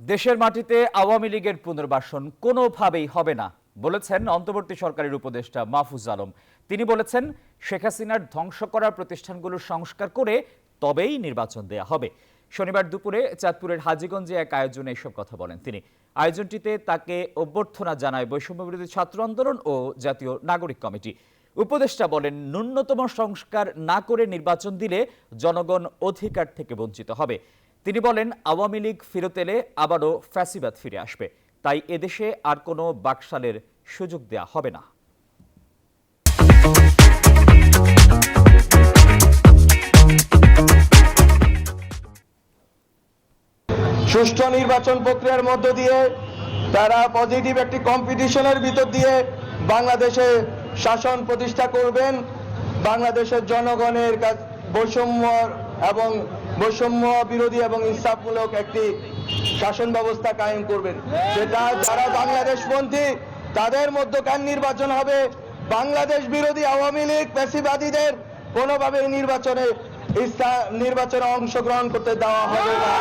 দেশের মাটিতে আওয়ামী লীগের পুনর্বাসন কোনোভাবেই হবে না বলেছেন অন্তর্বর্তী সরকারের উপদেষ্টা মাহফুজ আলম। তিনি বলেছেন, শেখ হাসিনার ধ্বংস করা প্রতিষ্ঠানগুলোর সংস্কার করে তবেই নির্বাচন দেয়া হবে। শনিবার দুপুরে চাঁদপুরের হাজীগঞ্জে এক আয়োজনে এসব কথা বলেন তিনি। আয়োজনটিতে তাকে অভ্যর্থনা জানায় বৈষম্যবিরোধী ছাত্র আন্দোলন ও জাতীয় নাগরিক কমিটি। উপদেষ্টা বলেন, ন্যূনতম সংস্কার না করে নির্বাচন দিলে জনগণ অধিকার থেকে বঞ্চিত হবে। তিনি বলেন, আওয়ামী লীগ ফেরত এলে আবারও ফ্যাসিবাদ ফিরে আসবে, তাই এদেশে আর কোনো বাকশালের সুযোগ দেয়া হবে না। সুষ্ঠু নির্বাচন প্রক্রিয়ার মধ্য দিয়ে তারা পজিটিভ একটি কম্পিটিশনের ভিতর দিয়ে বাংলাদেশে শাসন প্রতিষ্ঠা করবেন। বাংলাদেশের জনগণের বৈষম্য বিরোধী এবং ইনসাফমূলক একটি শাসন ব্যবস্থা কায়েম করবেন। সেটা যারা বাংলাদেশপন্থী তাদের মধ্যকার নির্বাচন হবে। বাংলাদেশ বিরোধী আওয়ামী লীগ ফ্যাসিবাদীদের কোনোভাবে নির্বাচনে অংশগ্রহণ করতে দেওয়া হবে না।